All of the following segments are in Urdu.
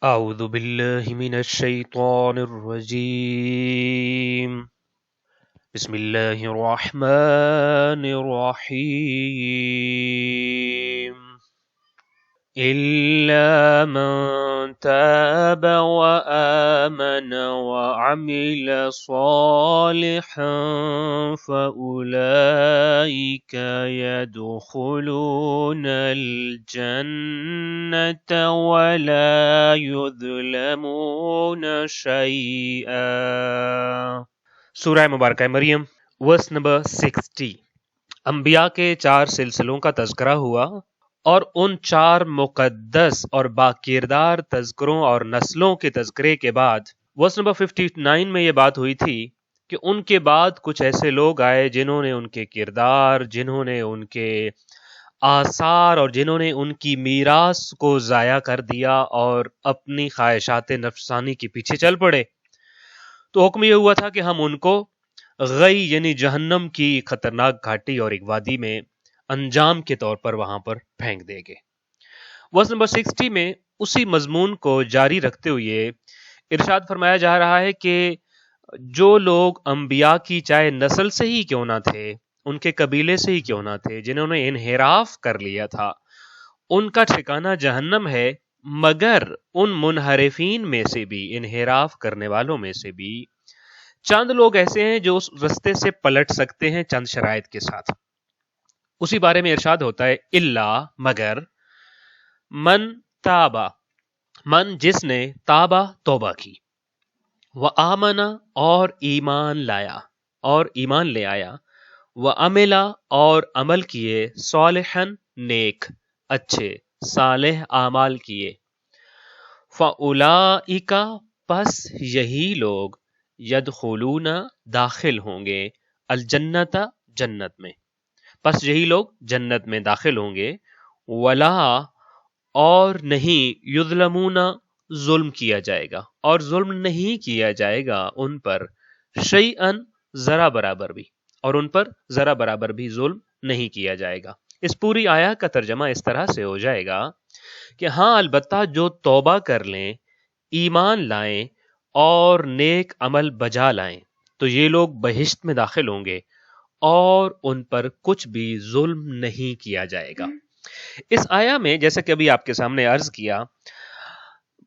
أعوذ بالله من الشيطان الرجيم. بسم الله الرحمن الرحيم. إلا من تاب وآمن وعمل صالحا فأولئك يدخلون الجنة ولا يظلمون شيئا. سورہ مبارکہ مریم ورس نمبر 60. انبیاء کے 4 سلسلوں کا تذکرہ ہوا اور ان 4 مقدس اور باکردار تذکروں اور نسلوں کے تذکرے کے بعد ورس نمبر 59 میں یہ بات ہوئی تھی کہ ان کے بعد کچھ ایسے لوگ آئے جنہوں نے ان کے کردار، جنہوں نے ان کے آثار اور جنہوں نے ان کی میراث کو ضائع کر دیا اور اپنی خواہشات نفسانی کے پیچھے چل پڑے. تو حکم یہ ہوا تھا کہ ہم ان کو غی یعنی جہنم کی خطرناک گھاٹی اور ایک وادی میں انجام کے طور پر وہاں پر پھینک دیں گے. ورس نمبر 60 میں اسی مضمون کو جاری رکھتے ہوئے ارشاد فرمایا جا رہا ہے کہ جو لوگ انبیاء کی چاہے نسل سے ہی کیوں نہ تھے، ان کے قبیلے سے ہی کیوں نہ تھے، جنہوں نے انحراف کر لیا تھا، ان کا ٹھکانہ جہنم ہے، مگر ان منحرفین میں سے بھی، انحراف کرنے والوں میں سے بھی چند لوگ ایسے ہیں جو اس رستے سے پلٹ سکتے ہیں چند شرائط کے ساتھ. اسی بارے میں ارشاد ہوتا ہے اللہ مگر من تابا، من جس نے تابا توبہ کی، وآمن اور ایمان لایا اور ایمان لے آیا، وعملا اور عمل کیے، صالحاً نیک اچھے صالح اعمال کیے، فاولئک پس یہی لوگ یدخلون داخل ہوں گے، الجنت جنت میں، پس یہی لوگ جنت میں داخل ہوں گے، ولا اور نہیں، یظلمون ظلم کیا جائے گا، اور ظلم نہیں کیا جائے گا ان پر، شیئن ذرا برابر بھی، اور ان پر ذرا برابر بھی ظلم نہیں کیا جائے گا. اس پوری آیت کا ترجمہ اس طرح سے ہو جائے گا کہ ہاں البتہ جو توبہ کر لیں، ایمان لائیں اور نیک عمل بجا لائیں تو یہ لوگ بہشت میں داخل ہوں گے اور ان پر کچھ بھی ظلم نہیں کیا جائے گا. اس آیا میں جیسا کہ ابھی آپ کے سامنے عرض کیا،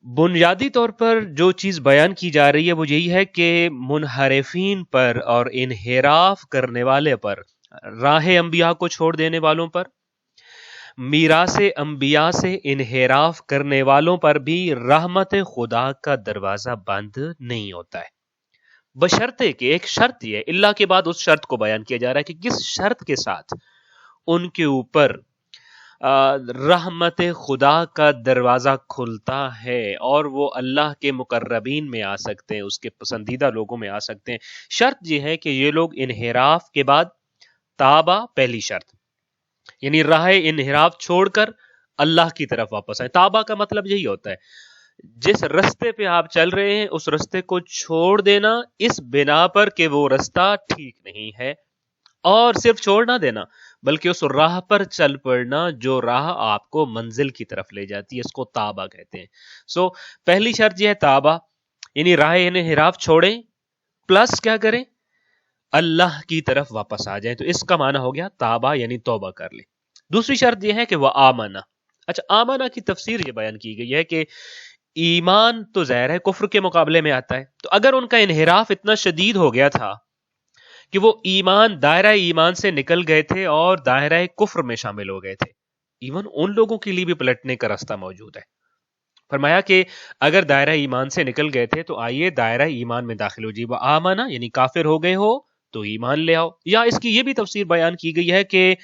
بنیادی طور پر جو چیز بیان کی جا رہی ہے وہ یہی ہے کہ منحرفین پر اور انحراف کرنے والے پر، راہ انبیاء کو چھوڑ دینے والوں پر، میراث انبیاء سے انحراف کرنے والوں پر بھی رحمت خدا کا دروازہ بند نہیں ہوتا ہے، بشرطے کہ ایک شرط یہ ہے، اللہ کے بعد اس شرط کو بیان کیا جا رہا ہے کہ کس شرط کے ساتھ ان کے اوپر رحمت خدا کا دروازہ کھلتا ہے اور وہ اللہ کے مقربین میں آ سکتے ہیں، اس کے پسندیدہ لوگوں میں آ سکتے ہیں. شرط یہ ہے کہ یہ لوگ انحراف کے بعد تابہ، پہلی شرط یعنی راہ انحراف چھوڑ کر اللہ کی طرف واپس آئے. تابہ کا مطلب یہی ہوتا ہے جس رستے پہ آپ چل رہے ہیں اس رستے کو چھوڑ دینا اس بنا پر کہ وہ رستہ ٹھیک نہیں ہے، اور صرف چھوڑ نہ دینا بلکہ اس راہ پر چل پڑنا جو راہ آپ کو منزل کی طرف لے جاتی ہے، اس کو تابہ کہتے ہیں. پہلی شرط یہ ہے تابہ یعنی راہ انحراف چھوڑیں پلس کیا کریں، اللہ کی طرف واپس آ جائیں. تو اس کا معنی ہو گیا تابہ یعنی توبہ کر لیں. دوسری شرط یہ ہے کہ وہ آمنہ. اچھا، آمنہ کی تفسیر یہ بیان کی گئی ہے کہ ایمان تو ظاہر ہے کفر کے مقابلے میں آتا ہے، تو اگر ان کا انحراف اتنا شدید ہو گیا تھا کہ وہ دائرہ ایمان سے نکل گئے تھے اور دائرہ کفر میں شامل ہو گئے تھے، ایون ان لوگوں کے لیے بھی پلٹنے کا راستہ موجود ہے. فرمایا کہ اگر دائرہ ایمان سے نکل گئے تھے تو آئیے دائرہ ایمان میں داخل ہو جائیے، وآمنہ یعنی کافر ہو گئے ہو تو ایمان لے آؤ. یا اس کی یہ بھی تفسیر بیان کی گئی ہے کہ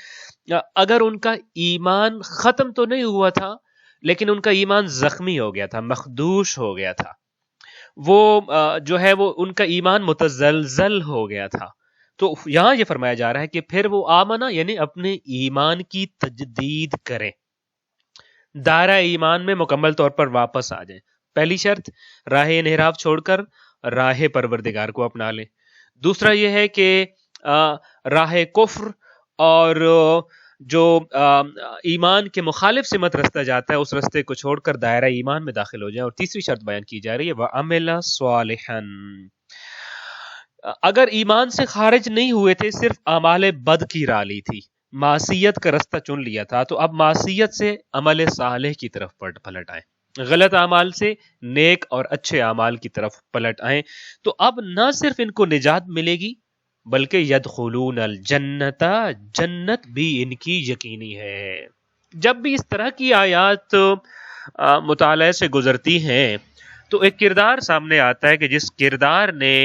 اگر ان کا ایمان ختم تو نہیں ہوا تھا لیکن ان کا ایمان زخمی ہو گیا تھا، مخدوش ہو گیا تھا، وہ جو ہے وہ ان کا ایمان متزلزل ہو گیا تھا، تو یہاں یہ فرمایا جا رہا ہے کہ پھر وہ آمنہ یعنی اپنے ایمان کی تجدید کریں، دائرہ ایمان میں مکمل طور پر واپس آ جائیں. پہلی شرط راہ انحراف چھوڑ کر راہ پروردگار کو اپنا لیں. دوسرا یہ ہے کہ راہ کفر اور جو ایمان کے مخالف سمت رستہ جاتا ہے اس رستے کو چھوڑ کر دائرہ ایمان میں داخل ہو جائے. اور تیسری شرط بیان کی جا رہی ہے وَعَمِلَ صَالِحًا. اگر ایمان سے خارج نہیں ہوئے تھے، صرف اعمال بد کی راہ لی تھی، معصیت کا رستہ چن لیا تھا، تو اب معصیت سے عمل صالح کی طرف پلٹ آئیں، غلط اعمال سے نیک اور اچھے اعمال کی طرف پلٹ آئیں. تو اب نہ صرف ان کو نجات ملے گی بلکہ یدخلون الجنت، جنت بھی ان کی یقینی ہے. جب بھی اس طرح کی آیات مطالعے سے گزرتی ہیں تو ایک کردار سامنے آتا ہے کہ جس کردار نے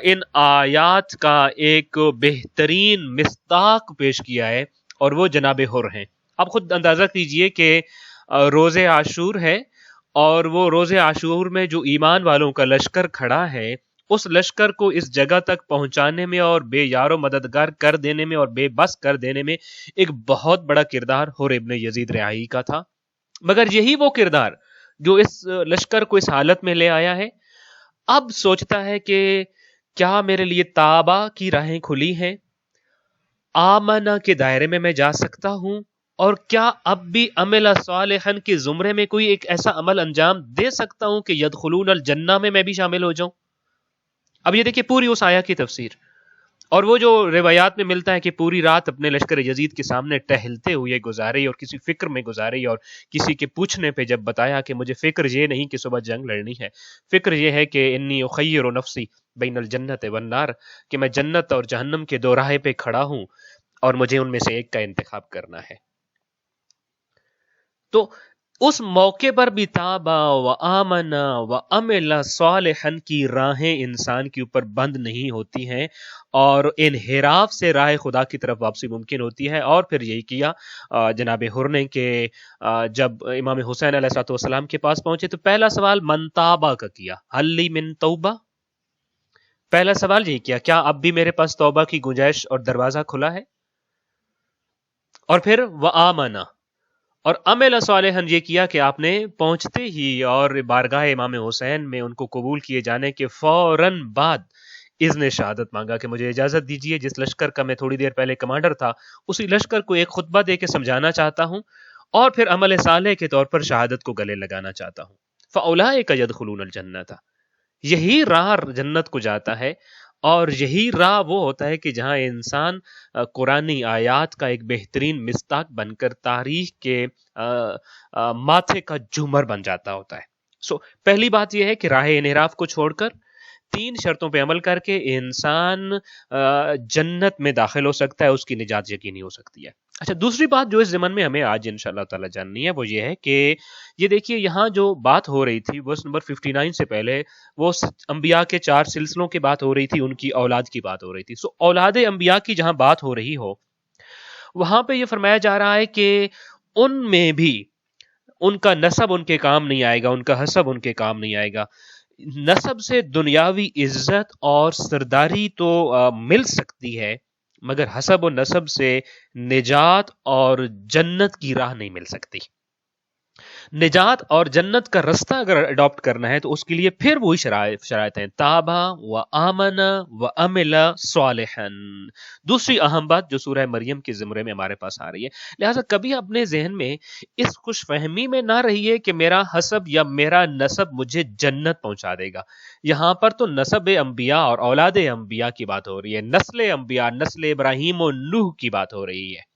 ان آیات کا ایک بہترین مصداق پیش کیا ہے، اور وہ جناب حر ہیں. آپ خود اندازہ کیجئے کہ روز عاشور ہے، اور وہ روز عاشور میں جو ایمان والوں کا لشکر کھڑا ہے، اس لشکر کو اس جگہ تک پہنچانے میں اور بے یار و مددگار کر دینے میں اور بے بس کر دینے میں ایک بہت بڑا کردار حر ابن یزید رعائی کا تھا. مگر یہی وہ کردار جو اس لشکر کو اس حالت میں لے آیا ہے، اب سوچتا ہے کہ کیا میرے لیے تابہ کی راہیں کھلی ہیں، آمنہ کے دائرے میں جا سکتا ہوں، اور کیا اب بھی عمل صالحا کے زمرے میں کوئی ایک ایسا عمل انجام دے سکتا ہوں کہ یدخلون الجنہ میں بھی شامل ہو جاؤں. اب یہ دیکھیں پوری اس آیا کی تفسیر، اور وہ جو روایات میں ملتا ہے کہ پوری رات اپنے لشکر یزید کے سامنے ٹہلتے ہوئے گزاری اور کسی فکر میں گزاری، اور کسی کے پوچھنے پہ جب بتایا کہ مجھے فکر یہ نہیں کہ صبح جنگ لڑنی ہے، فکر یہ ہے کہ انی اخیر نفسی بین الجنت والنار، کہ میں جنت اور جہنم کے دو راہے پہ کھڑا ہوں اور مجھے ان میں سے ایک کا انتخاب کرنا ہے. تو اس موقع پر بھی تابا و آمنا و عمل صالحا کی راہیں انسان کے اوپر بند نہیں ہوتی ہیں، اور انحراف سے راہ خدا کی طرف واپسی ممکن ہوتی ہے. اور پھر یہی کیا جناب حر نے کہ جب امام حسین علیہ السلام کے پاس پہنچے تو پہلا سوال من تابا کا کیا، حل لی من توبہ. پہلا سوال یہی کیا، کیا اب بھی میرے پاس توبہ کی گنجائش اور دروازہ کھلا ہے. اور پھر وآمنا اور عمل صالحا یہ کیا کہ آپ نے پہنچتے ہی اور بارگاہ امام حسین میں ان کو قبول کیے جانے کے فوراً بعد اذن شہادت مانگا کہ مجھے اجازت دیجیے، جس لشکر کا میں تھوڑی دیر پہلے کمانڈر تھا اسی لشکر کو ایک خطبہ دے کے سمجھانا چاہتا ہوں، اور پھر عمل صالح کے طور پر شہادت کو گلے لگانا چاہتا ہوں. فاولئک یدخلون الجنۃ، یہی راہ جنت کو جاتا ہے، اور یہی راہ وہ ہوتا ہے کہ جہاں انسان قرآنی آیات کا ایک بہترین مصداق بن کر تاریخ کے ماتھے کا جھومر بن جاتا ہوتا ہے. پہلی بات یہ ہے کہ راہ انحراف کو چھوڑ کر 3 شرطوں پہ عمل کر کے انسان جنت میں داخل ہو سکتا ہے، اس کی نجات یقینی ہو سکتی ہے. اچھا، دوسری بات جو اس ضمن میں ہمیں آج انشاءاللہ تعالی جاننی ہے وہ یہ ہے کہ یہ دیکھیے یہاں جو بات ہو رہی تھی ورس نمبر 59 سے پہلے وہ انبیاء کے 4 سلسلوں کی بات ہو رہی تھی، ان کی اولاد کی بات ہو رہی تھی. اولاد انبیاء کی جہاں بات ہو رہی ہو وہاں پہ یہ فرمایا جا رہا ہے کہ ان میں بھی ان کا نسب ان کے کام نہیں آئے گا، ان کا حسب ان کے کام نہیں آئے گا. نسب سے دنیاوی عزت اور سرداری تو مل سکتی ہے، مگر حسب و نسب سے نجات اور جنت کی راہ نہیں مل سکتی. نجات اور جنت کا رستہ اگر اڈاپٹ کرنا ہے تو اس کے لیے پھر وہی شرائط ہیں، تابا و آمنا و عمل صالحا. دوسری اہم بات جو سورہ مریم کے زمرے میں ہمارے پاس آ رہی ہے، لہٰذا کبھی اپنے ذہن میں اس خوش فہمی میں نہ رہیے کہ میرا حسب یا میرا نسب مجھے جنت پہنچا دے گا. یہاں پر تو نسب انبیاء اور اولاد انبیاء کی بات ہو رہی ہے، نسل انبیاء، نسل ابراہیم و نوح کی بات ہو رہی ہے.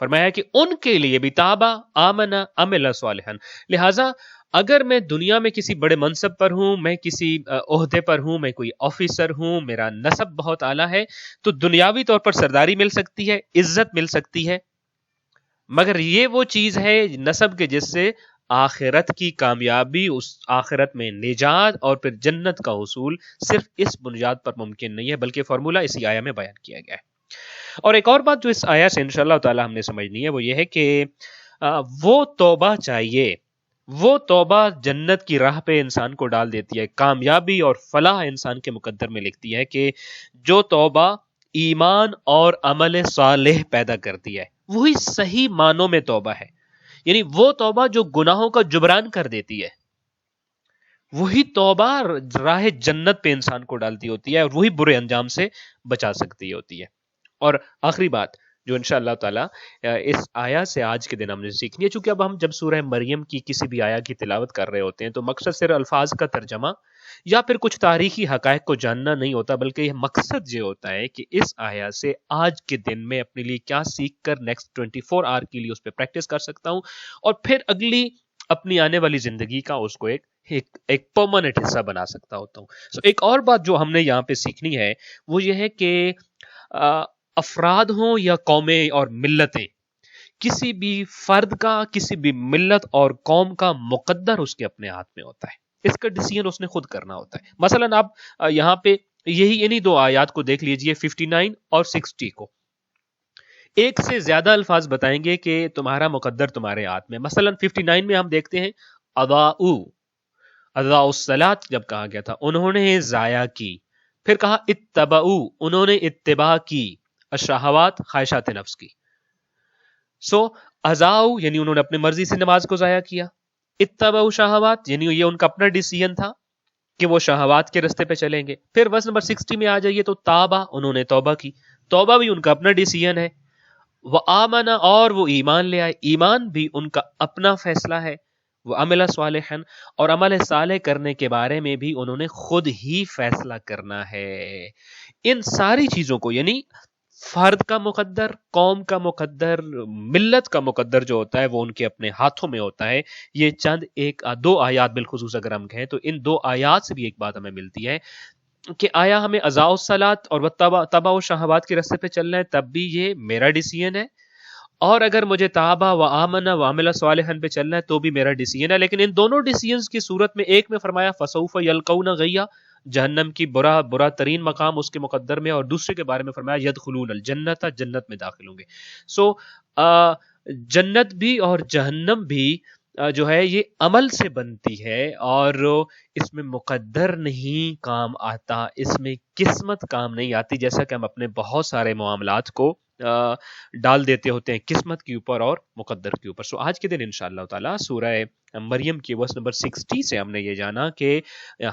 فرمایا کہ ان کے لیے بھی تابا آمنا عمل صالحا. لہٰذا اگر میں دنیا میں کسی بڑے منصب پر ہوں، میں کسی عہدے پر ہوں، میں کوئی آفیسر ہوں، میرا نسب بہت اعلیٰ ہے، تو دنیاوی طور پر سرداری مل سکتی ہے، عزت مل سکتی ہے، مگر یہ وہ چیز ہے نسب کے جس سے آخرت کی کامیابی، اس آخرت میں نجات اور پھر جنت کا حصول صرف اس بنیاد پر ممکن نہیں ہے، بلکہ فارمولہ اسی آیہ میں بیان کیا گیا ہے. اور ایک اور بات جو اس آیہ سے انشاءاللہ تعالی ہم نے سمجھنی ہے وہ یہ ہے کہ وہ توبہ چاہیے، وہ توبہ جنت کی راہ پہ انسان کو ڈال دیتی ہے، کامیابی اور فلاح انسان کے مقدر میں لکھتی ہے کہ جو توبہ ایمان اور عمل صالح پیدا کرتی ہے وہی صحیح معنوں میں توبہ ہے. یعنی وہ توبہ جو گناہوں کا جبران کر دیتی ہے، وہی توبہ راہ جنت پہ انسان کو ڈالتی ہوتی ہے اور وہی برے انجام سے بچا سکتی ہوتی ہے. اور آخری بات جو انشاءاللہ تعالیٰ اس آیا سے آج کے دن ہم نے سیکھنی ہے. چونکہ اب ہم جب سورہ مریم کی کسی بھی آیا کی تلاوت کر رہے ہوتے ہیں تو مقصد صرف الفاظ کا ترجمہ یا پھر کچھ تاریخی حقائق کو جاننا نہیں ہوتا، بلکہ یہ مقصد یہ ہوتا ہے کہ اس آیا سے آج کے دن میں اپنے لیے کیا سیکھ کر نیکسٹ 24 آور کے لیے اس پہ پریکٹس کر سکتا ہوں، اور پھر اگلی اپنی آنے والی زندگی کا اس کو ایک پرماننٹ حصہ بنا سکتا ہوتا ہوں. ایک اور بات جو ہم نے یہاں پہ سیکھنی ہے وہ یہ ہے کہ افراد ہوں یا قومیں اور ملتیں، کسی بھی فرد کا، کسی بھی ملت اور قوم کا مقدر اس کے اپنے ہاتھ میں ہوتا ہے. اس کا ڈیسیژن اس نے خود کرنا ہوتا ہے. مثلا آپ یہاں پہ انہی دو آیات کو دیکھ لیجئے، 59 اور 60 کو. ایک سے زیادہ الفاظ بتائیں گے کہ تمہارا مقدر تمہارے ہاتھ میں. مثلا 59 میں ہم دیکھتے ہیں اضاء الصلاۃ جب کہا گیا تھا انہوں نے ضائع کی. پھر کہا اتبعوا انہوں نے اتباع کی، الشہوات خواہشات نفس کی. اضاءوا یعنی انہوں نے اپنی مرضی سے نماز کو ضائع کیا. اتبعوا شہوات یعنی یہ ان کا اپنا ڈیسیژن تھا کہ وہ شہوات کے رستے پہ چلیں گے. پھر ورس نمبر 60 میں آ جائیے تو تابا انہوں نے توبہ کی. توبہ بھی ان کا اپنا ڈیسیژن ہے. وآمنا اور وہ ایمان لے آئے، ایمان بھی ان کا اپنا فیصلہ ہے. وعمل صالحا اور عمل صالح کرنے کے بارے میں بھی انہوں نے خود ہی فیصلہ کرنا ہے. ان ساری چیزوں کو یعنی فرد کا مقدر، قوم کا مقدر، ملت کا مقدر جو ہوتا ہے وہ ان کے اپنے ہاتھوں میں ہوتا ہے. یہ چند دو آیات بالخصوص اگر ہم کہیں تو ان دو آیات سے بھی ایک بات ہمیں ملتی ہے کہ آیا ہمیں اضاء الصلاۃ اور تبع و شہوات کے راستے پہ چلنا ہے تب بھی یہ میرا ڈیسیژن ہے، اور اگر مجھے تابا و آمنا و عمل صالحا پہ چلنا ہے تو بھی میرا ڈیسیژن ہے. لیکن ان دونوں ڈیسیژنز کی صورت میں ایک میں فرمایا فسوف یلقون غیا، جہنم کی برا ترین مقام اس کے مقدر میں، اور دوسرے کے بارے میں فرمایا یدخلون الجنت، جنت میں داخل ہوں گے. جنت بھی اور جہنم بھی جو ہے یہ عمل سے بنتی ہے، اور اس میں مقدر نہیں کام آتا، اس میں قسمت کام نہیں آتی، جیسا کہ ہم اپنے بہت سارے معاملات کو ڈال دیتے ہوتے ہیں قسمت کے اوپر اور مقدر کے اوپر. آج کے دن انشاءاللہ تعالی سورہ مریم کی ورس نمبر 60 سے ہم نے یہ جانا کہ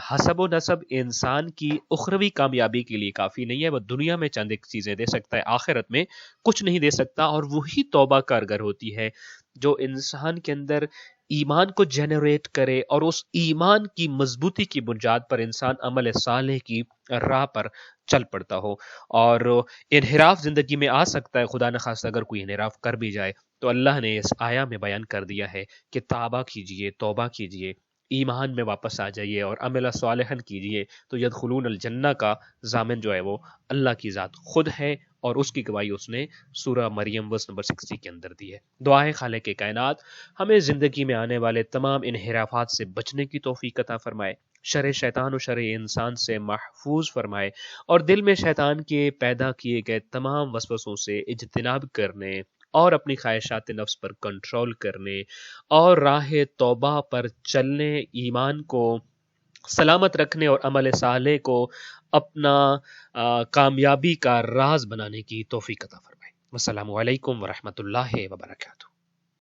حسب و نسب انسان کی اخروی کامیابی کے لیے کافی نہیں ہے. وہ دنیا میں چند ایک چیزیں دے سکتا ہے، آخرت میں کچھ نہیں دے سکتا، اور وہی توبہ کارگر ہوتی ہے جو انسان کے اندر ایمان کو جنریٹ کرے، اور اس ایمان کی مضبوطی کی بنیاد پر انسان عمل صالح کی راہ پر چل پڑتا ہو. اور انحراف زندگی میں آ سکتا ہے، خدا نخواستہ اگر کوئی انحراف کر بھی جائے تو اللہ نے اس آیا میں بیان کر دیا ہے کہ توبہ کیجئے، توبہ کیجئے، ایمان میں واپس آ جائیے اور عمل صالحا کیجئے تو یدخلون الجنہ کا ضامن جو ہے وہ اللہ کی ذات خود ہے، اور اس کی گواہی اس نے سورہ مریم ورس نمبر 60 کے اندر دی ہے. دعائیں خالق کائنات ہمیں زندگی میں آنے والے تمام انحرافات سے بچنے کی توفیق عطا فرمائے، شر شیطان و شر انسان سے محفوظ فرمائے، اور دل میں شیطان کے پیدا کیے گئے تمام وسوسوں سے اجتناب کرنے اور اپنی خواہشات نفس پر کنٹرول کرنے اور راہ توبہ پر چلنے، ایمان کو سلامت رکھنے اور عمل صالح کو اپنا کامیابی کا راز بنانے کی توفیق عطا فرمائے. السلام علیکم ورحمۃ اللہ وبرکاتہ.